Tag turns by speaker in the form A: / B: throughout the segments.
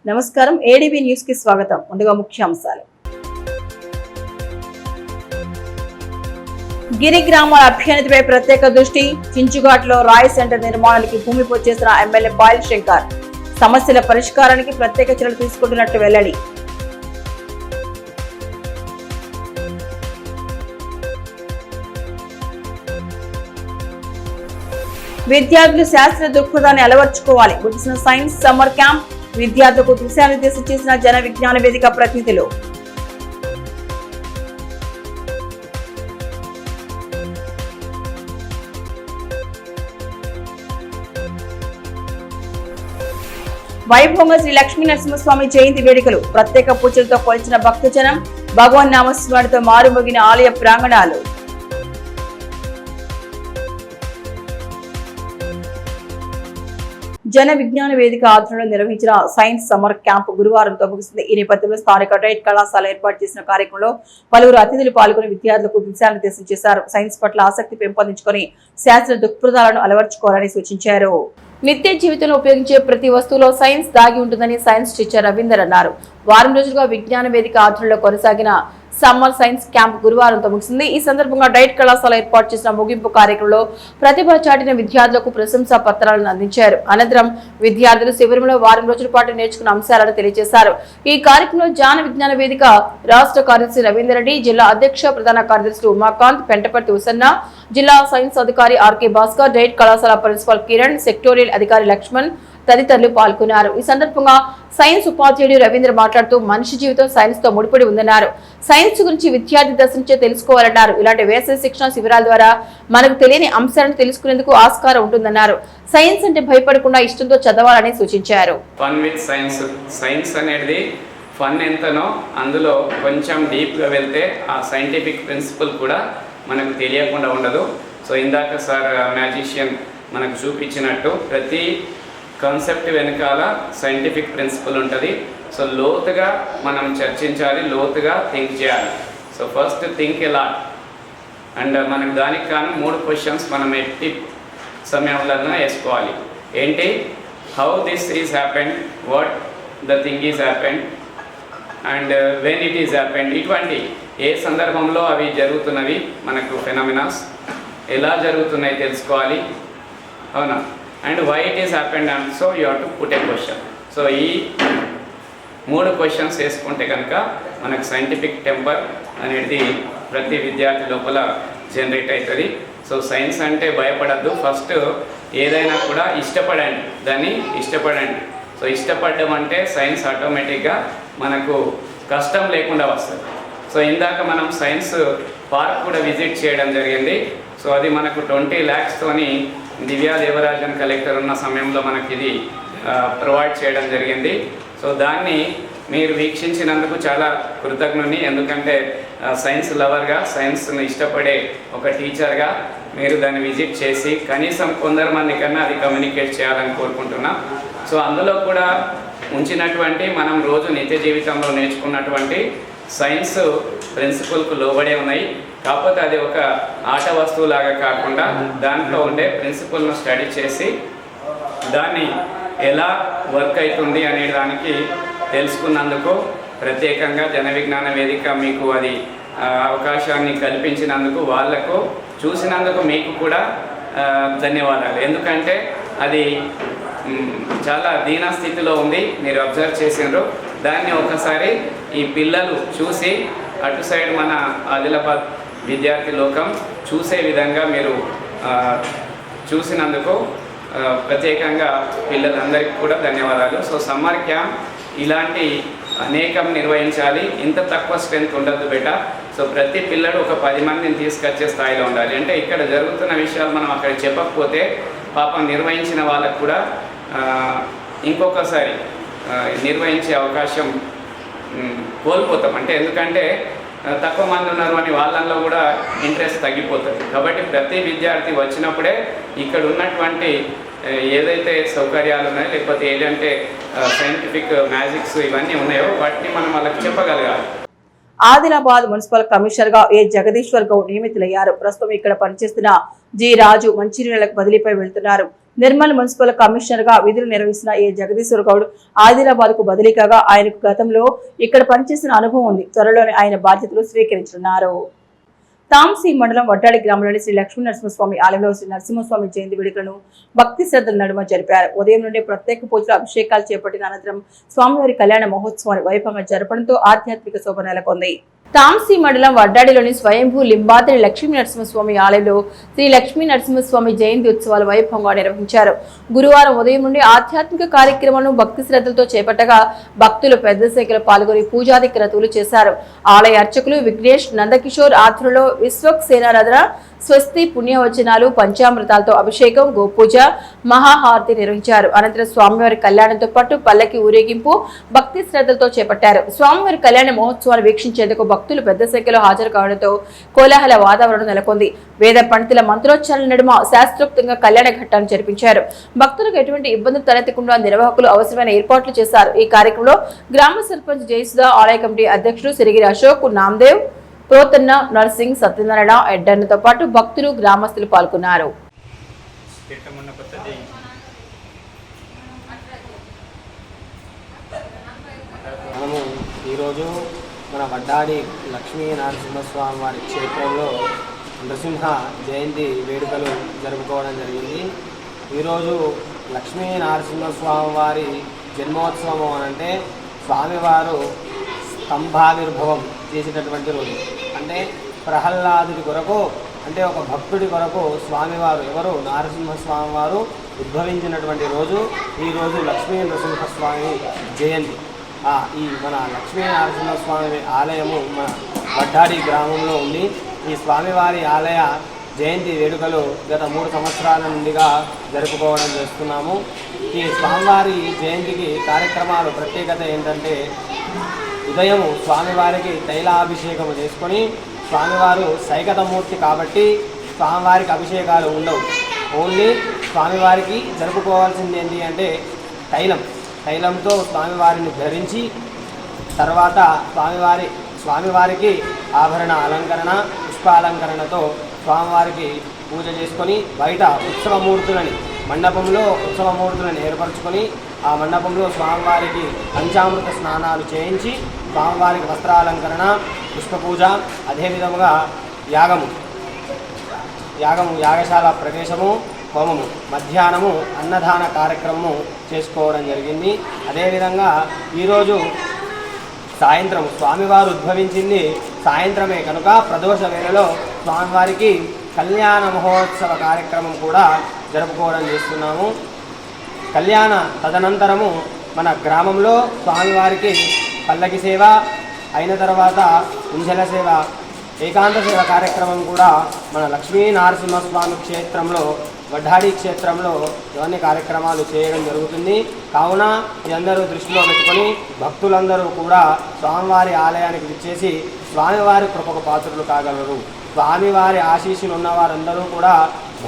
A: నమస్కారం ADB news కి స్వాగతం. ముందుగా ముఖ్యాంశాలు. గిరి గ్రామాల అభ్యున్నతిపై ప్రత్యేక దృష్టి. చించుఘాట్లో రాయ్ సెంటర్ నిర్మాణానికి భూమి పూజ చేసిన ఎమ్మెల్యే పాయల్ శంకర్. సమస్యల పరిష్కారానికి ప్రత్యేక చర్యలు తీసుకుంటున్నట్టు వెల్లడి. విద్యార్థులు శాస్త్ర దృక్పథాన్ని అలవర్చుకోవాలి. ముగిసిన సైన్స్ సమ్మర్ క్యాంప్. విద్యార్థులకు దిశానిర్దేశం చేసిన జన విజ్ఞాన వేదిక ప్రతినిధులు. వైభవంగా శ్రీ లక్ష్మీ నరసింహస్వామి జయంతి వేడుకలు. ప్రత్యేక పూజలతో కొలిచిన భక్తజనం. భగవాన్ నామస్మరణతో మారుమోగిన ఆలయ ప్రాంగణాలు. జన విజ్ఞాన వేదిక ఆధ్వర్యంలో నిర్వహించిన సైన్స్ సమ్మర్ క్యాంప్ గురువారంతో ముగిసింది. ఈ నేపథ్యంలో స్థానిక డైట్ కళాశాల ఏర్పాటు చేసిన కార్యక్రమంలో పలువురు అతిథులు పాల్గొని విద్యార్థులకు దిశానిర్దేశం చేశారు. సైన్స్ పట్ల ఆసక్తి పెంపొందించుకొని శాస్త్ర దృక్పథాలను అలవర్చుకోవాలని సూచించారు. నిత్య జీవితంలో ఉపయోగించే ప్రతి వస్తువులో సైన్స్ దాగి ఉంటుందని సైన్స్ టీచర్ రవీందర్ అన్నారు. వారం రోజులుగా విజ్ఞాన వేదిక ఆధ్వర్యంలో కొనసాగిన సమ్మర్ సైన్స్ క్యాంప్ గురువారంతో ముగిసింది. ఈ సందర్భంగా డైట్ కళాశాల ఏర్పాటు చేసిన ముగింపు కార్యక్రమంలో ప్రతిభ చాటిన విద్యార్థులకు ప్రశంసా పత్రాలను అందించారు. అనంతరం విద్యార్థులు శిబిరంలో వారం రోజుల పాటు నేర్చుకున్న అంశాలను తెలియజేశారు. ఈ కార్యక్రమంలో జాన విజ్ఞాన వేదిక రాష్ట్ర కార్యదర్శి రవీందర్ రెడ్డి, జిల్లా అధ్యక్ష ప్రధాన కార్యదర్శులు ఉమాకాంత్, పెంటపర్తి ఉసన్న, జిల్లా సైన్స్ అధికారి ఆర్కే భాస్కర్, డైట్ కళాశాల ప్రిన్సిపల్ కిరణ్, సెక్టోరియల్ అధికారి లక్ష్మణ్ తదితరులు పాల్గొన్నారు. ఈ సందర్భంగా సైన్స్ ఉపాధ్యాయుడు రవీంద్ర మాట్లాడుతూ మనిషి జీవితం సైన్స్ తో ముడిపడి ఉందన్నారు. సైన్స్ గురించి విద్యార్థి దశ నుంచే తెలుసుకోవాలన్నారు. ఇలాంటి వేసవి శిక్షణ శిబిరాల ద్వారా మనకు తెలియని అంశాలను తెలుసుకునేందుకు ఆస్కారం ఉంటుందన్నారు. సైన్స్ అంటే భయపడకుండా ఇష్టంతో చదవాలని సూచించారు.
B: Fun with science. సైన్స్ అనేది ఫన్ ఎంతనో అందులో కొంచెం డీప్గా వెళ్తే ఆ సైంటిఫిక్ ప్రిన్సిపల్ కూడా మనకు తెలియకుండా ఉండదు. సో ఇందాక సార్ మ్యాజిషియన్ మనకు చూపించినట్టు ప్రతి కాన్సెప్ట్ వెనకాల సైంటిఫిక్ ప్రిన్సిపల్ ఉంటుంది. సో లోతుగా మనం చర్చించాలి, లోతుగా థింక్ చేయాలి. So first think a lot. And మనకు దానికి కానీ 3 క్వశ్చన్స్ మనం ఎట్టి సమయంలో వేసుకోవాలి. ఏంటి? How this is happened, what the thing is happened, and when it is happened. ఇటువంటి ఏ సందర్భంలో అవి జరుగుతున్నవి, మనకు ఫెనామినాస్ ఎలా జరుగుతున్నాయి తెలుసుకోవాలి, అవునా? And why it is happened and so you have to put a question. So ఈ 3 క్వశ్చన్స్ వేసుకుంటే కనుక మనకు సైంటిఫిక్ టెంపర్ అనేది ప్రతి విద్యార్థి లోపల జనరేట్ అవుతుంది. సో సైన్స్ అంటే భయపడద్దు. ఫస్ట్ ఏదైనా కూడా ఇష్టపడండి, దాన్ని ఇష్టపడండి. సో ఇష్టపడడం అంటే సైన్స్ ఆటోమేటిక్గా మనకు కష్టం లేకుండా వస్తుంది. సో ఇందాక మనం సైన్స్ పార్క్ కూడా విజిట్ చేయడం జరిగింది. సో అది మనకు 20 lakhs దివ్యా దేవరాజన్ కలెక్టర్ ఉన్న సమయంలో మనకి ఇది ప్రొవైడ్ చేయడం జరిగింది. సో దాన్ని మీరు వీక్షించినందుకు చాలా కృతజ్ఞుని. ఎందుకంటే సైన్స్ లవర్గా, సైన్స్ను ఇష్టపడే ఒక టీచర్గా మీరు దాన్ని విజిట్ చేసి కనీసం కొందరు మంది కన్నా అది కమ్యూనికేట్ చేయాలని కోరుకుంటున్నా. సో అందులో కూడా ఉంచినటువంటి మనం రోజు నిత్య జీవితంలో నేర్చుకున్నటువంటి సైన్స్ ప్రిన్సిపల్కు లోబడే ఉన్నాయి. కాకపోతే అది ఒక ఆట వస్తువులాగా కాకుండా దాంట్లో ఉండే ప్రిన్సిపల్ను స్టడీ చేసి దాన్ని ఎలా వర్క్ అవుతుంది అనే దానికి తెలుసుకున్నందుకు ప్రత్యేకంగా జన విజ్ఞాన వేదిక మీకు అది అవకాశాన్ని కల్పించినందుకు, వాళ్లకు చూసినందుకు మీకు కూడా ధన్యవాదాలు. ఎందుకంటే అది చాలా దీనస్థితిలో ఉంది, మీరు అబ్జర్వ్ చేసినారు. దాన్ని ఒకసారి ఈ పిల్లలు చూసి అటు సైడ్ మన ఆదిలాబాద్ విద్యార్థి లోకం చూసే విధంగా మీరు చూసినందుకు ప్రత్యేకంగా పిల్లలందరికీ కూడా ధన్యవాదాలు. సో సమ్మర్ క్యాంప్ ఇలాంటి అనేకం నిర్వహించాలి. ఇంత తక్కువ స్ట్రెంత్ ఉండద్దు బేట. సో ప్రతి పిల్లడు ఒక 10 మందిని తీసుకొచ్చే స్థాయిలో ఉండాలి. అంటే ఇక్కడ జరుగుతున్న విషయాలు మనం అక్కడ చెప్పకపోతే పాపం నిర్వహించిన వాళ్ళకు కూడా ఇంకొకసారి నిర్వహించే అవకాశం కోల్పోతాం. అంటే ఎందుకంటే తక్కువ మంది ఉన్నారు అని వాళ్ళల్లో కూడా ఇంట్రెస్ట్ తగ్గిపోతుంది. కాబట్టి ప్రతి విద్యార్థి వచ్చినప్పుడే ఇక్కడ ఉన్నటువంటి ఏదైతే సౌకర్యాలు ఉన్నాయో, లేకపోతే ఏంటంటే సైంటిఫిక్ మ్యాజిక్స్ ఇవన్నీ ఉన్నాయో వాటిని మనం వాళ్ళకి చెప్పగలగాలి.
A: ఆదిలాబాద్ మున్సిపల్ కమిషనర్ గా ఏ జగదీశ్వర్ గౌడ్ నియమితులయ్యారు. ప్రస్తుతం ఇక్కడ పనిచేస్తున్న జి రాజు మంచిర్యాలకు బదిలీపై వెళ్తున్నారు. నిర్మల్ మున్సిపల్ కమిషనర్ గా విధులు నిర్వహిస్తున్న ఏ జగదీశ్వర్ గౌడ్ ఆదిలాబాద్ కు బదిలీ కాగా ఆయనకు గతంలో ఇక్కడ పనిచేసిన అనుభవం ఉంది. త్వరలోనే ఆయన బాధ్యతలు స్వీకరించనున్నారు. తాంసీ మండలం వడ్డాడి గ్రామంలోని శ్రీ లక్ష్మీ నరసింహస్వామి ఆలయంలో శ్రీ నరసింహస్వామి జయంతి వేడుకలను భక్తి శ్రద్ధల నడుమ జరిపారు. ఉదయం నుండి ప్రత్యేక పూజలు అభిషేకాలు చేపట్టిన అనంతరం స్వామివారి కళ్యాణ మహోత్సవాన్ని వైభవంగా జరపడంతో ఆధ్యాత్మిక శోభ నెలకొంది. తాంసీ మండలం వడ్డాడిలోని స్వయంభూ లింబాద్రి లక్ష్మీ నరసింహస్వామి ఆలయంలో శ్రీ లక్ష్మీ నరసింహస్వామి జయంతి ఉత్సవాలు వైభవంగా నిర్వహించారు. గురువారం ఉదయం నుండి ఆధ్యాత్మిక కార్యక్రమాలను భక్తి శ్రద్ధలతో చేపట్టగా భక్తులు పెద్ద సంఖ్యలో పాల్గొని పూజాది క్రతువులు చేశారు. ఆలయ అర్చకులు విఘ్నేష్ నందకిషోర్ ఆధ్వర్యంలో విశ్వక్ సేనారాధన, స్వస్తి పుణ్యవచనాలు, పంచామృతాలతో అభిషేకం, గోపూజ, మహాహారతి నిర్వహించారు. అనంతరం స్వామివారి కళ్యాణంతో పాటు పల్లకి ఊరేగింపు భక్తి శ్రద్ధలతో చేపట్టారు. స్వామివారి కళ్యాణ మహోత్సవాన్ని వీక్షించేందుకు భక్తులు పెద్ద సంఖ్యలో హాజరు కావడంతో కోలాహల వాతావరణం నెలకొంది. వేద పండితుల మంత్రోచ్చారణ నడుమ శాస్త్రోక్తంగా కళ్యాణ ఘట్టాన్ని జరిపించారు. భక్తులకు ఎటువంటి ఇబ్బందులు తలెత్తకుండా నిర్వాహకులు అవసరమైన ఏర్పాట్లు చేశారు. ఈ కార్యక్రమంలో గ్రామ సర్పంచ్ జయసుధ, ఆలయ కమిటీ అధ్యక్షుడు సిరిగిరి అశోక్, నామదేవ్, ప్రోతన్న, నర్సింగ్, సత్యనారాయణ, ఎడ్డన్నతో పాటు భక్తులు, గ్రామస్తులు పాల్గొన్నారు.
C: మనము ఈరోజు మన వడ్డాడి లక్ష్మీ నరసింహస్వామి వారి క్షేత్రంలో నృసింహ జయంతి వేడుకలు జరుపుకోవడం జరిగింది. ఈరోజు లక్ష్మీ నరసింహస్వామి వారి జన్మోత్సవం అంటే స్వామివారు స్తంభావిర్భవం చేసేటటువంటి రోజు. అంటే ప్రహ్లాదుడి కొరకు, అంటే ఒక భక్తుడి కొరకు స్వామివారు ఎవరు నరసింహస్వామి వారు ఉద్భవించినటువంటి రోజు. ఈరోజు లక్ష్మీ నరసింహస్వామి జయంతి. ఈ మన లక్ష్మీ నరసింహస్వామి ఆలయము మన వడ్డాడి గ్రామంలో ఉంది. ఈ స్వామివారి ఆలయ జయంతి వేడుకలు గత 3 సంవత్సరాల నుండిగా జరుపుకోవడం చేస్తున్నాము. ఈ స్వామివారి జయంతికి కార్యక్రమాలు ప్రత్యేకత ఏంటంటే, ఉదయం స్వామివారికి తైలాభిషేకం చేసుకొని, స్వామివారు సైకతమూర్తి కాబట్టి స్వామివారికి అభిషేకాలు ఉండవు. ఓన్లీ స్వామివారికి జరుపుకోవాల్సింది ఏంటి అంటే తైలంతో స్వామివారిని ధరించి, తర్వాత స్వామివారికి ఆభరణ అలంకరణ, పుష్పాలంకరణతో స్వామివారికి పూజ చేసుకొని, బయట మండపంలో ఉత్సవమూర్తులను ఏర్పరచుకొని ఆ మండపంలో స్వామివారికి పంచామృత స్నానాలు చేయించి, స్వామివారికి వస్త్రాలంకరణ, పుష్పపూజ, అదేవిధంగా యాగశాల ప్రవేశము, హోమము, మధ్యాహ్నము అన్నదాన కార్యక్రమము చేసుకోవడం జరిగింది. అదేవిధంగా ఈరోజు సాయంత్రం స్వామివారు ఉద్భవించింది సాయంత్రమే కనుక ప్రదోష వేళలో స్వామివారికి కళ్యాణ మహోత్సవ కార్యక్రమం కూడా జరుపుకోవడం చేస్తున్నాము. కళ్యాణ తదనంతరము మన గ్రామంలో స్వామివారికి పల్లకి సేవ అయిన తర్వాత ఉంజల సేవ, ఏకాంత సేవ కార్యక్రమం కూడా మన లక్ష్మీ నరసింహస్వామి క్షేత్రంలో, వడ్డాడి క్షేత్రంలో ఇవన్నీ కార్యక్రమాలు చేయడం జరుగుతుంది. కావున అందరూ దృష్టిలో పెట్టుకొని భక్తులందరూ కూడా స్వామివారి ఆలయానికి విచ్చేసి స్వామివారి కృపకు పాత్రులు కాగలరు. స్వామివారి ఆశీస్సులు ఉన్నవారందరూ కూడా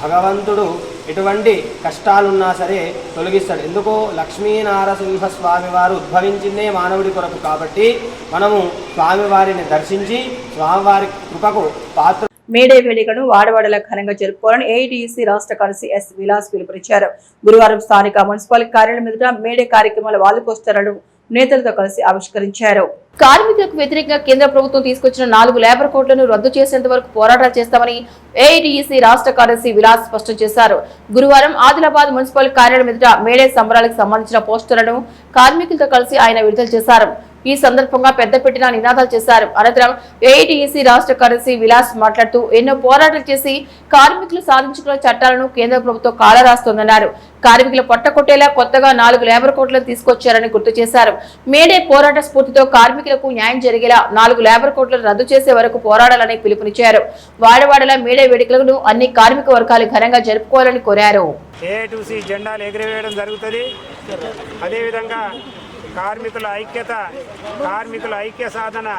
C: భగవంతుడు ఎటువంటి కష్టాలున్నా సరే తొలగిస్తాడు. ఎందుకో లక్ష్మీ నరసింహస్వామి వారు ఉద్భవించిందే మానవుడి కొరకు కాబట్టి మనము స్వామివారిని దర్శించి స్వామివారి కృపకు పాత్ర.
A: మేడే వేడుకను వాడవాడల ఘనంగా జరుపుకోవాలని ఏఐటీయూసీ రాష్ట్ర కార్యదర్శి ఎస్ విలాస్ పిలుపునిచ్చారు. గురువారం స్థానిక మున్సిపల్ కార్యాలయం ఎదుట మేడే కార్యక్రమాల వాల్ పోస్టర్లను నేతలతో కలిసి ఆవిష్కరించారు. కార్మికులకు వ్యతిరేకంగా కేంద్ర ప్రభుత్వం తీసుకొచ్చిన 4 లేబర్ కోడ్లను రద్దు చేసేంత వరకు పోరాటాలు చేస్తామని ఏఐటీయూసీ రాష్ట్ర కార్యదర్శి విలాస్ స్పష్టం చేశారు. గురువారం ఆదిలాబాద్ మున్సిపల్ కార్యాలయం ఎదుట మేడే సంబరాలకు సంబంధించిన పోస్టర్లను కార్మికులతో కలిసి ఆయన విడుదల చేశారు. ఈ సందర్భంగా పెద్ద పెట్టిన నినాదాలు చేశారు. అనంతరం ఏఐటీయూసీ రాష్ట్ర కార్యదర్శి విలాస్ మాట్లాడుతూ ఎన్నో పోరాటాలు చేసి కార్మికులు సాధించుకున్న చట్టాలను కేంద్ర ప్రభుత్వం కాలరాస్తోందన్నారు. కార్మికులు పొట్టకొట్టేలా కొత్తగా 4 లేబర్ కోడ్లను తీసుకొచ్చారని గుర్తు చేశారు. మేడే పోరాట స్ఫూర్తితో కార్మికులకు న్యాయం జరిగేలా 4 లేబర్ కోడ్లను రద్దు చేసే వరకు పోరాడాలని పిలుపునిచ్చారు. వాడవాడల మేడే వేడుకలను అన్ని కార్మిక వర్గాలు ఘనంగా జరుపుకోవాలని కోరారు.
D: ఏఐటీయూసీ జెండాలు ఎగిరివేయడం జరుగుతుంది. అదేవిధంగా కార్మికుల ఐక్యత, కార్మికుల ఐక్య సాధన,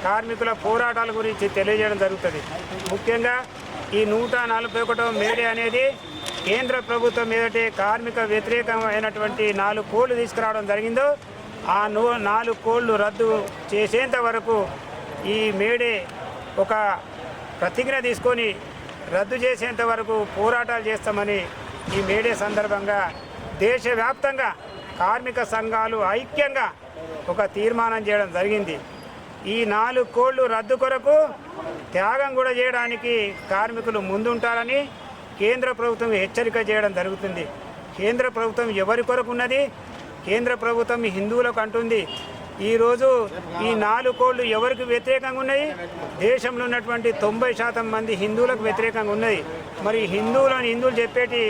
D: కార్మికుల పోరాటాల గురించి తెలియజేయడం జరుగుతుంది. ముఖ్యంగా ఈ 141వ మేడే అనేది కేంద్ర ప్రభుత్వం మీదటి కార్మిక వ్యతిరేకమైనటువంటి 4 కోడ్లు తీసుకురావడం జరిగిందో ఆ 4 కోడ్లు రద్దు చేసేంత వరకు ఈ మేడే ఒక ప్రతిజ్ఞ తీసుకొని రద్దు చేసేంత వరకు పోరాటాలు చేస్తామని ఈ మేడే సందర్భంగా దేశవ్యాప్తంగా కార్మిక సంఘాలు ఐక్యంగా ఒక తీర్మానం చేయడం జరిగింది. ఈ 4 కోళ్లు రద్దు కొరకు త్యాగం కూడా చేయడానికి కార్మికులు ముందుంటారని కేంద్ర ప్రభుత్వం హెచ్చరిక చేయడం జరుగుతుంది. కేంద్ర ప్రభుత్వం ఎవరి కొరకు ఉన్నది? కేంద్ర ప్రభుత్వం హిందువులకు అంటుంది. ఈరోజు ఈ 4 కోళ్లు ఎవరికి వ్యతిరేకంగా ఉన్నాయి? దేశంలో ఉన్నటువంటి 90% మంది హిందువులకు వ్యతిరేకంగా ఉన్నది. మరి హిందువులు చెప్పేటి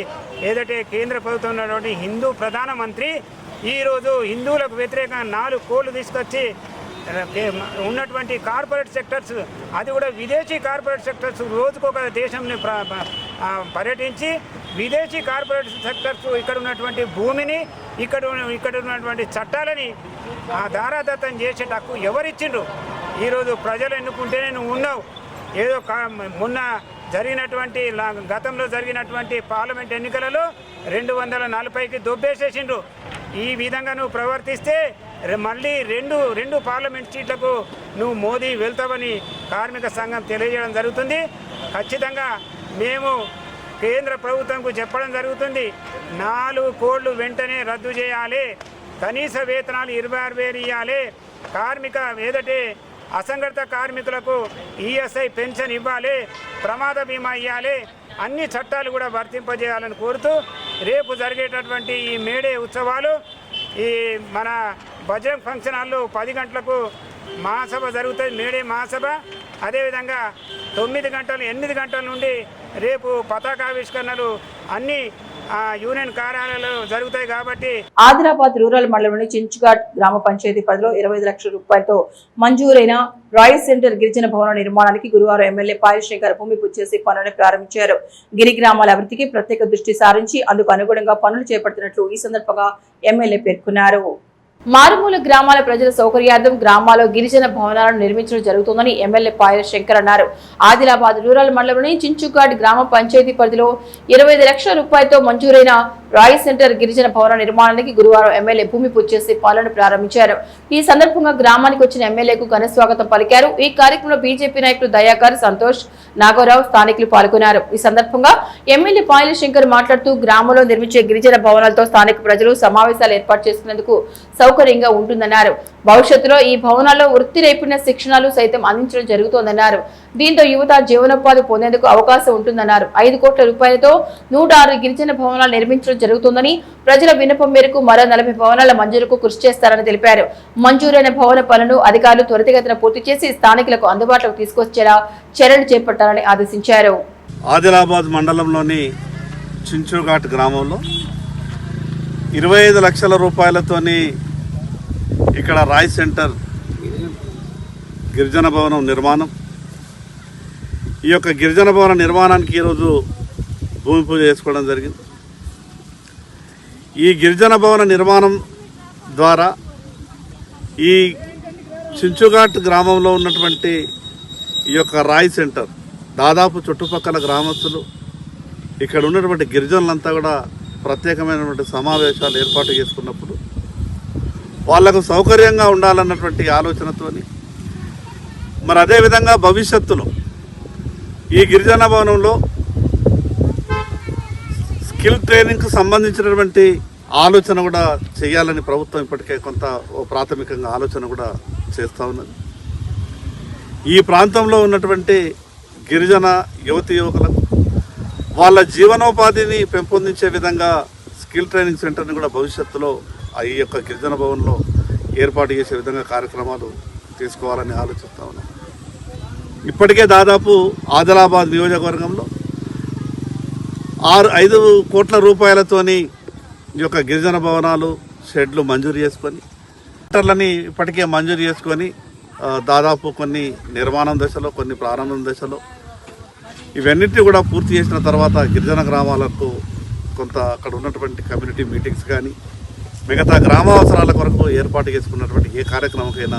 D: ఏదైతే కేంద్ర ప్రభుత్వం ఉన్నటువంటి హిందూ ప్రధానమంత్రి ఈరోజు హిందువులకు వ్యతిరేకంగా 4 కోళ్లు తీసుకొచ్చి ఉన్నటువంటి కార్పొరేట్ సెక్టర్స్, అది కూడా విదేశీ కార్పొరేట్ సెక్టర్స్ రోజుకొక దేశంని పర్యటించి విదేశీ కార్పొరేట్ సెక్టర్స్ ఇక్కడ ఉన్నటువంటి భూమిని ఇక్కడ ఉన్నటువంటి చట్టాలని దారాదత్తం చేసే హక్కు ఎవరిచ్చిండ్రు? ఈరోజు ప్రజలు ఎన్నుకుంటేనే నువ్వు ఉన్నావు. ఏదో మొన్న జరిగినటువంటి గతంలో జరిగినటువంటి పార్లమెంట్ ఎన్నికలలో 240కి దొబ్బేసేసిండ్రు. ఈ విధంగా నువ్వు ప్రవర్తిస్తే మళ్ళీ రెండు పార్లమెంట్ సీట్లకు నువ్వు మోదీ వెళ్తావని కార్మిక సంఘం తెలియజేయడం జరుగుతుంది. ఖచ్చితంగా మేము కేంద్ర ప్రభుత్వంకు చెప్పడం జరుగుతుంది. 4 కోళ్లు వెంటనే రద్దు చేయాలి. కనీస వేతనాలు 26,000 ఇవ్వాలి. కార్మిక ఏదైతే అసంఘటిత కార్మికులకు ఈఎస్ఐ పెన్షన్ ఇవ్వాలి, ప్రమాద బీమా ఇవ్వాలి, అన్ని చట్టాలు కూడా వర్తింపజేయాలని కోరుతూ రేపు జరిగేటటువంటి ఈ మేడే ఉత్సవాలు ఈ మన బజరంగ్ ఫంక్షన్ హాల్లో 10 గంటలకు మహాసభ జరుగుతుంది. మేడే మహాసభ. అదేవిధంగా 9 గంటలు 8 గంటల నుండి రేపు పతాకావిష్కరణలు అన్ని యూనియన్ కార్యాలయాలు జరుగుతాయి. కాబట్టి
A: ఆదిలాబాద్ రూరల్ మండలంలోని చించుఘాట్ గ్రామ పంచాయతీ పరిధిలో 25 లక్షల రూపాయలతో మంజూరైన రాయల్ సెంటర్ గిరిజన భవన నిర్మాణానికి గురువారం ఎమ్మెల్యే పాయలశంకర్ భూమి పూజ చేసి పనులను ప్రారంభించారు. గిరి గ్రామాల అభివృద్ధికి ప్రత్యేక దృష్టి సారించి అందుకు అనుగుణంగా పనులు చేపడుతున్నట్లు ఈ సందర్భంగా ఎమ్మెల్యే పేర్కొన్నారు. మారుమూల గ్రామాల ప్రజల సౌకర్యార్థం గ్రామాల్లో గిరిజన భవనాలను నిర్మించడం జరుగుతుందని ఎమ్మెల్యే పాయలశంకర్ అన్నారు. ఆదిలాబాద్ రూరల్ మండలంలోని చించుఘాట్ గ్రామ పంచాయతీ పరిధిలో 25 లక్షల రూపాయలతో మంజూరైన రాయల్ సెంటర్ గిరిజన భవన నిర్మాణానికి గురువారం ఎమ్మెల్యే భూమి పూజ చేసి పనులను ప్రారంభించారు. ఈ సందర్భంగా గ్రామానికి వచ్చిన ఎమ్మెల్యేకు ఘన స్వాగతం పలికారు. ఈ కార్యక్రమంలో బీజేపీ నాయకులు దయాకర్, సంతోష్, నాగోరావు స్థానికులు పాల్గొన్నారు. ఈ సందర్భంగా ఎమ్మెల్యే పాయలశంకర్ మాట్లాడుతూ గ్రామంలో నిర్మించే గిరిజన భవనాలతో స్థానిక ప్రజలు సమావేశాలు ఏర్పాటు చేసుకునేందుకు సౌకర్యంగా ఉంటుందన్నారు. భవిష్యత్తులో ఈ భవనాల్లో వృత్తి నైపుణ్య శిక్షణలు సైతం అందించడం జరుగుతోందన్నారు. దీంతో యువత జీవనోపాధి పొందేందుకు అవకాశం ఉంటుందన్నారు. 5 కోట్ల రూపాయలతో 106 గిరిజన భవనాలు నిర్మించడం జరుగుతుందని, ప్రజల విన్నపం మేరకు మరో 40 భవనాల మంజూరుకు కృషి చేస్తారని తెలిపారు. మంజూరైన భవన పనులను అధికారులు త్వరితగతిన పూర్తి చేసి స్థానికులకు అందుబాటులోకి తీసుకొచ్చేలా చర్యలు చేపట్టాలని ఆదేశించారు.
E: ఆదిలాబాద్ మండలంలోని చించుఘాట్ గ్రామంలో 25 లక్షల రూపాయలతోని ఇక్కడ రాయ్ సెంటర్ గిరిజన భవనం నిర్మాణం. ఈ యొక్క గిరిజన భవన నిర్మాణానికి ఈరోజు భూమి పూజ చేసుకోవడం జరిగింది. ఈ గిరిజన భవన నిర్మాణం ద్వారా ఈ చించుఘాట్ గ్రామంలో ఉన్నటువంటి ఈ యొక్క రాయ్ సెంటర్ దాదాపు చుట్టుపక్కల గ్రామస్తులు ఇక్కడ ఉన్నటువంటి గిరిజనులంతా కూడా ప్రత్యేకమైనటువంటి సమావేశాలు ఏర్పాటు చేసుకున్నప్పుడు వాళ్లకు సౌకర్యంగా ఉండాలన్నటువంటి ఆలోచనతోని మరి అదేవిధంగా భవిష్యత్తులో ఈ గిరిజన భవనంలో స్కిల్ ట్రైనింగ్కు సంబంధించినటువంటి ఆలోచన కూడా చేయాలని ప్రభుత్వం ఇప్పటికే కొంత ప్రాథమికంగా ఆలోచన కూడా చేస్తూ ఉన్నది. ఈ ప్రాంతంలో ఉన్నటువంటి గిరిజన యువతీ యువకులకు వాళ్ళ జీవనోపాధిని పెంపొందించే విధంగా స్కిల్ ట్రైనింగ్ సెంటర్ని కూడా భవిష్యత్తులో ఈ యొక్క గిరిజన భవన్లో ఏర్పాటు చేసే విధంగా కార్యక్రమాలు తీసుకోవాలని ఆలోచిస్తూ ఉన్నాం. ఇప్పటికే దాదాపు ఆదిలాబాద్ నియోజకవర్గంలో 5 కోట్ల రూపాయలతోని ఈ యొక్క గిరిజన భవనాలు షెడ్లు మంజూరు చేసుకొని సెంటర్లని ఇప్పటికే మంజూరు చేసుకొని దాదాపు కొన్ని నిర్మాణం దశలో, కొన్ని ప్రారంభం దశలో ఇవన్నిటిని కూడా పూర్తి చేసిన తర్వాత గిరిజన గ్రామాలకు కొంత అక్కడ ఉన్నటువంటి కమ్యూనిటీ మీటింగ్స్ కానీ మిగతా గ్రామావసరాల కొరకు ఏర్పాటు చేసుకున్నటువంటి ఏ కార్యక్రమంకైనా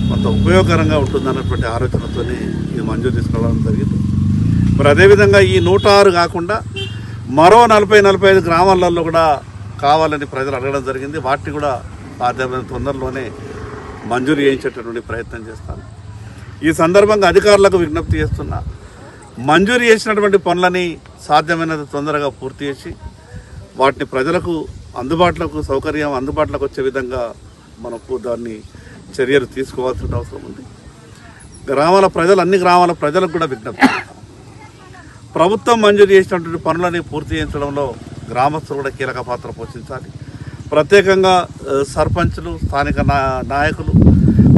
E: కొంత ఉపయోగకరంగా ఉంటుందన్నటువంటి ఆలోచనతోనే ఇది మంజూరు చేసుకోవడం జరిగింది. మరి అదేవిధంగా ఈ 106 కాకుండా మరో 40-45 గ్రామాలలో కూడా కావాలని ప్రజలు అడగడం జరిగింది. వాటిని కూడా సాధ్యమైన తొందరలోనే మంజూరు చేయించేటటువంటి ప్రయత్నం చేస్తాను. ఈ సందర్భంగా అధికారులకు విజ్ఞప్తి చేస్తున్నా, మంజూరు చేసినటువంటి పనులని సాధ్యమైనంత తొందరగా పూర్తి చేసి వాటిని ప్రజలకు అందుబాటులోకి వచ్చే విధంగా మనకు దాన్ని చర్యలు తీసుకోవాల్సిన అవసరం ఉంది. అన్ని గ్రామాల ప్రజలకు కూడా విజ్ఞప్తి, ప్రభుత్వం మంజూరు చేసినటువంటి పనులని పూర్తి చేయించడంలో గ్రామస్తులు కూడా కీలక పాత్ర పోషించాలి. ప్రత్యేకంగా సర్పంచులు, స్థానిక నాయకులు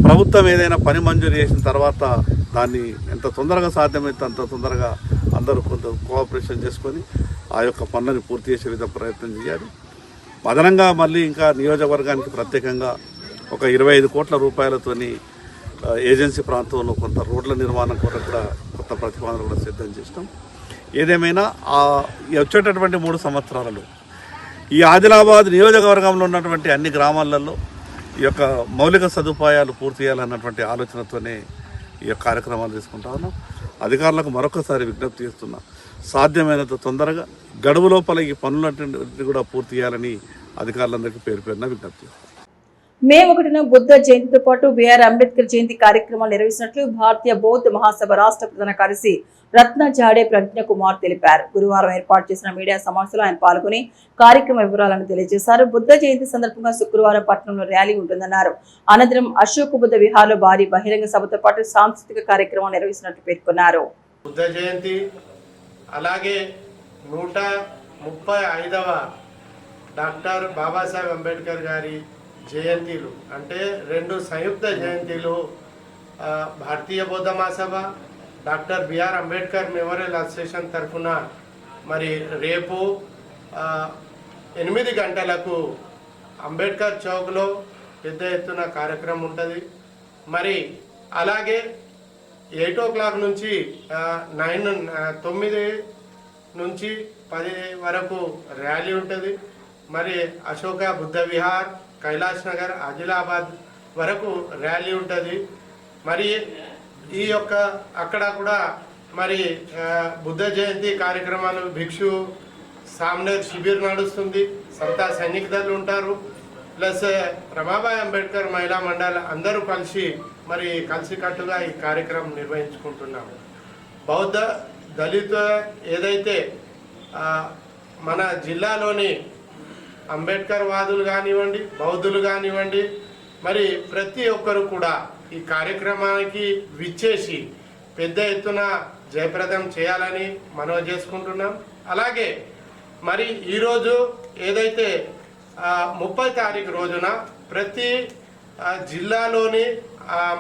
E: ప్రభుత్వం ఏదైనా పని మంజూరు చేసిన తర్వాత దాన్ని ఎంత తొందరగా సాధ్యమైతే అంత తొందరగా అందరూ కొంత కోఆపరేషన్ చేసుకొని ఆ యొక్క పనులను పూర్తి చేసే విధంగా ప్రయత్నం చేయాలి. అదనంగా మళ్ళీ ఇంకా నియోజకవర్గానికి ప్రత్యేకంగా ఒక 25 కోట్ల రూపాయలతోని ఏజెన్సీ ప్రాంతంలో కొంత రోడ్ల నిర్మాణం కొరకు కూడా కొత్త ప్రతిపాదనలు కూడా సిద్ధం చేసినాం. ఏదేమైనా వచ్చేటటువంటి 3 సంవత్సరాలలో ఈ ఆదిలాబాద్ నియోజకవర్గంలో ఉన్నటువంటి అన్ని గ్రామాలలో ఈ యొక్క మౌలిక సదుపాయాలు పూర్తి చేయాలన్నటువంటి ఆలోచనతోనే ఈ యొక్క కార్యక్రమాలు తీసుకుంటా ఉన్నాం. అధికారులకు మరొకసారి విజ్ఞప్తి చేస్తున్నా, సాధ్యమైనంత తొందరగా గడువు లోపల ఈ పనులన్నింటినీ కూడా పూర్తి చేయాలని అధికారులందరికీ పేరు పేరున విజ్ఞప్తి చేస్తున్నాం.
A: మే 1న బుద్ధ జయంతితో పాటు బిఆర్ అంబేద్కర్ జయంతి కార్యక్రమాలు నిర్వహిస్తున్నట్లు భారతీయ బౌద్ధ మహాసభ రాష్ట్ర ప్రధాన కార్యదర్శి రత్న జాడే ప్రజ్ఞ కుమార్ తెలిపారు. గురువారం ఏర్పాటు చేసిన మీడియా సమావేశంలో ఆయన పాల్గొని కార్యక్రమ వివరాలను తెలియజేశారు. బుద్ధ జయంతి సందర్భంగా శుక్రవారం పట్టణంలో ర్యాలీ ఉంటుందన్నారు. అనంతరం అశోక్ బుద్ధ విహార్లో భారీ బహిరంగ సభతో పాటు సాంస్కృతిక కార్యక్రమాలు నిర్వహిస్తున్నట్లు పేర్కొన్నారు.
F: బుద్ధ జయంతి అలాగే 135వ డాక్టర్ బాబాసాహెబ్ అంబేద్కర్ గారి జయంతిలు అంటే 2 సంయుక్త జయంతిలు Bharatiya Bauddha Mahasabha doctor BR Ambedkar memorial association తరఫున మరి రేపు 8 గంటలకు అంబేద్కర్ చౌక్లో పెద్ద ఎత్తున కార్యక్రమం ఉంటుంది. మరి అలాగే 8 o'clock నుంచి 9 నుంచి 10 వరకు ర్యాలీ ఉంటుంది. మరి అశోక బుద్ధ విహార్, కైలాష్ నగర్, ఆదిలాబాద్ వరకు ర్యాలీ ఉంటుంది. మరి ఈ యొక్క అక్కడ కూడా మరి బుద్ధ జయంతి కార్యక్రమాలు భిక్షు సామ్నేర్ శిబిర్ నడుస్తుంది. సంతా సైనిక దళాలు ఉంటారు. ప్లస్ రమాబాయి అంబేద్కర్ మహిళా మండలి అందరూ కలిసి మరి కలిసికట్టుగా ఈ కార్యక్రమం నిర్వహించుకుంటున్నాము. బౌద్ధ దళిత ఏదైతే మన జిల్లాలోని అంబేద్కర్ వాదులు కానివ్వండి, బౌద్ధులు కానివ్వండి, మరి ప్రతి ఒక్కరు కూడా ఈ కార్యక్రమానికి విచ్చేసి పెద్ద ఎత్తున జయప్రదం చేయాలని మనవి చేసుకుంటున్నాం. అలాగే మరి ఈరోజు ఏదైతే 30 తారీఖు రోజున ప్రతి జిల్లాలోని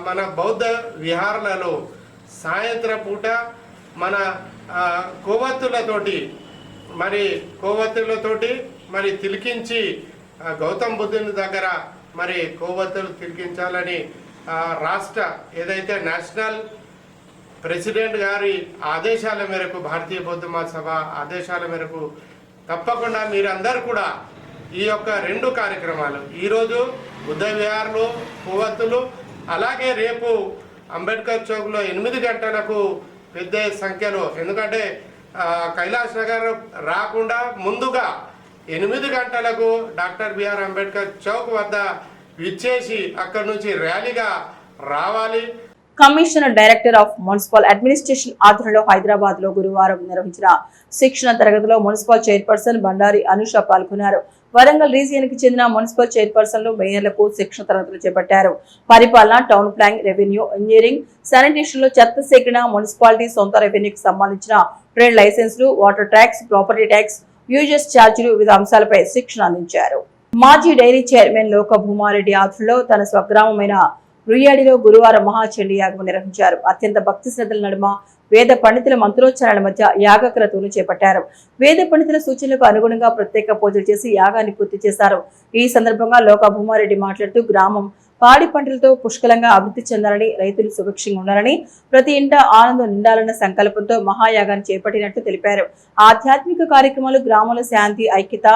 F: మన బౌద్ధ విహారాలలో సాయంత్రం పూట మన కొవ్వొత్తులతోటి మరి తిలికించి గౌతమ్ బుద్ధుని దగ్గర మరి కొవ్వొత్తులు తిలికించాలని రాష్ట్ర ఏదైతే నేషనల్ ప్రెసిడెంట్ గారి ఆదేశాల మేరకు, భారతీయ బౌద్ధ మహాసభ ఆదేశాల మేరకు తప్పకుండా మీరందరూ కూడా ఈ యొక్క 2 కార్యక్రమాలు ఈరోజు బుద్ధ విహార్లో కొవ్వొత్తులు, అలాగే రేపు అంబేద్కర్ చౌక్లో 8 గంటలకు పెద్ద సంఖ్యలో, ఎందుకంటే కైలాష్ నగర్ రాకుండా ముందుగా 8 గంటలకు డాక్టర్ బిఆర్ అంబేద్కర్ చౌక్ వద్ద విచ్చేసి అక్కడి నుంచి ర్యాలీగా రావాలి.
A: Commissioner director of municipal administration ఆధ్వర్యంలో హైదరాబాద్ లో గురువారం నిర్వహించిన శిక్షణ తరగతిలో మున్సిపల్ చైర్పర్సన్ బండారి అనుష పాల్గొన్నారు. వరంగల్ రీజియన్ కి చెందిన మున్సిపల్ చైర్పర్సన్లు, మేయర్లకు శిక్షణ తరగతులు చేపట్టారు. పరిపాలన, town planning, revenue, engineering, sanitation లో చెత్త సేకరణ, మున్సిపాలిటీ సొంత రెవెన్యూకి సంబంధించిన ట్రేడ్ లైసెన్సులు, water tax, property tax, users ఛార్జీలు వివిధ అంశాలపై శిక్షణ అందించారు. మాజీ డైరీ చైర్మన్ లోక భూమారెడ్డి ఆధ్వర్యంలో తన స్వగ్రామమైన రుయ్యాడిలో గురువారం మహాచండీ యాగం నిర్వహించారు. అత్యంత భక్తి శ్రద్ధల నడుమ వేద పండితుల మంత్రోచ్చారణల మధ్య యాగక్రతువును చేపట్టారు. వేద పండితుల సూచనలకు అనుగుణంగా ప్రత్యేక పూజలు చేసి యాగాన్ని పూర్తి చేశారు. ఈ సందర్భంగా లోక భూమారెడ్డి మాట్లాడుతూ గ్రామం పాడి పంటలతో పుష్కలంగా అభివృద్ధి చెందాలని, రైతులు సుభిక్షంగా ఉండాలని, ప్రతి ఇంట ఆనందం నిండాలన్న సంకల్పంతో మహాయాగాన్ని చేపట్టినట్లు తెలిపారు. ఆధ్యాత్మిక కార్యక్రమాలు గ్రామంలో శాంతి, ఐక్యత,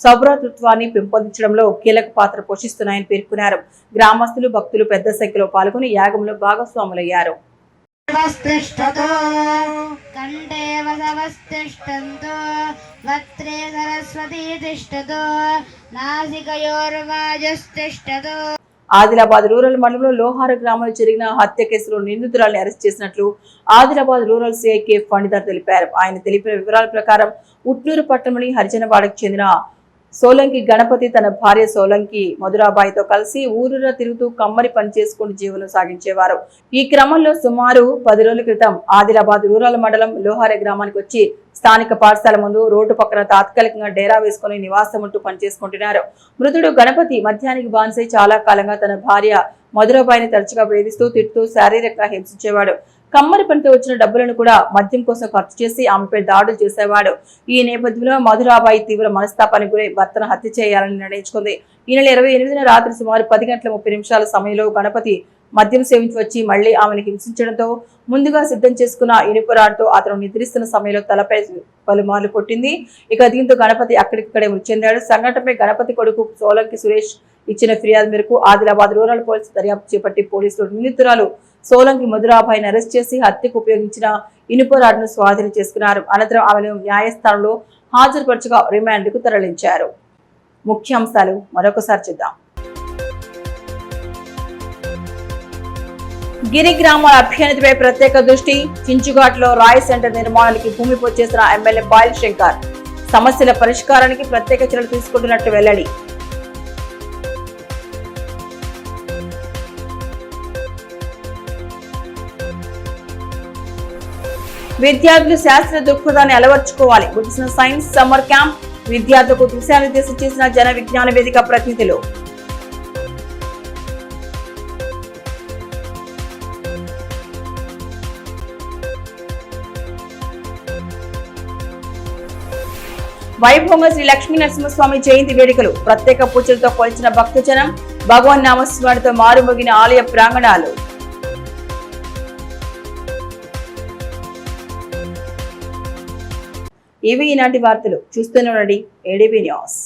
A: సౌభ్రాతృత్వాన్ని పెంపొందించడంలో కీలక పాత్ర పోషిస్తున్నాయని పేర్కొన్నారు. గ్రామస్తులు, భక్తులు పెద్ద సంఖ్యలో పాల్గొని యాగంలో భాగస్వాములయ్యారు. ఆదిలాబాద్ రూరల్ మండలంలో లోహార గ్రామంలో జరిగిన హత్య కేసులో నిందితురాలను అరెస్ట్ చేసినట్లు Adilabad rural CI K Phanidhar తెలిపారు. ఆయన తెలిపిన వివరాల ప్రకారం ఉట్నూరు పట్టణంలోని హరిజనవాడకు చెందిన సోలంకి గణపతి తన భార్య సోలంకి మధురాబాయితో కలిసి ఊరూరా తిరుగుతూ కమ్మరి పని చేసుకుని జీవనం సాగించేవారు. ఈ క్రమంలో సుమారు 10 రోజుల క్రితం ఆదిలాబాద్ రూరల్ మండలం లోహారే గ్రామానికి వచ్చి స్థానిక పాఠశాల ముందు రోడ్డు పక్కన తాత్కాలికంగా డేరా వేసుకుని నివాసం ఉంటూ పనిచేసుకుంటున్నారు. మృతుడు గణపతి మద్యానికి బానిసై చాలా కాలంగా తన భార్య మధురాబాయిని తరచుగా వేధిస్తూ తిట్టుతూ శారీరకంగా హింసించేవాడు. కమ్మరి పనితో వచ్చిన డబ్బులను కూడా మద్యం కోసం ఖర్చు చేసి ఆమెపై దాడులు చేసేవాడు. ఈ నేపథ్యంలో మధురాబాయి తీవ్ర మనస్తాపానికి గురై భర్తను హత్య చేయాలని నిర్ణయించుకుంది. ఈ నెల 28న రాత్రి సుమారు 10:30 సమయంలో గణపతి మద్యం సేవించి వచ్చి మళ్లీ ఆమెను హింసించడంతో ముందుగా సిద్ధం చేసుకున్న ఇనుపరాడుతో అతను నిద్రిస్తున్న సమయంలో తలపై పలుమార్లు కొట్టింది. ఇక దీంతో గణపతి అక్కడిక్కడే మృతి చెందాడు. సంఘటనపై గణపతి కొడుకు సోలంకి సురేష్ ఇచ్చిన ఫిర్యాదు మేరకు ఆదిలాబాద్ రూరల్ పోలీసు దర్యాప్తు చేపట్టి పోలీసులు నిందితురాలు సోలంకి మధురాబాయిని అరెస్ట్ చేసి హత్యకు ఉపయోగించిన ఇనుపరాడును స్వాధీనం చేసుకున్నారు. అనంతరం ఆమెను న్యాయస్థానంలో హాజరుపరచగా రిమాండ్కు తరలించారు. ముఖ్యాంశాలు మరొకసారి చూద్దాం. గిరి గ్రామాల అభ్యున్నతిపై ప్రత్యేక దృష్టి. చించుఘాట్లో రాయ్ సెంటర్ నిర్మాణానికి భూమి పూజ చేసిన ఎమ్మెల్యే పాయల్ శంకర్. సమస్యల పరిష్కారానికి ప్రత్యేక చర్యలు తీసుకుంటున్నట్టు వెల్లడి. విద్యార్థులు శాస్త్ర దృక్పథాన్ని అలవర్చుకోవాలి. ముగిసిన సైన్స్ సమ్మర్ క్యాంప్ విద్యార్థులకు దిశానిర్దేశం చేసిన జన విజ్ఞాన వేదిక ప్రతినిధులు. వైభవంగా శ్రీ లక్ష్మీ నరసింహస్వామి జయంతి వేడుకలు. ప్రత్యేక పూజలతో కొలిచిన భక్తజనం. భగవాన్ నామస్మరణతో మారుమోగిన ఆలయ ప్రాంగణాలు. ఇవి ఈనాటి వార్తలు. చూస్తూనే ఉండండి ఏడీబీ న్యూస్.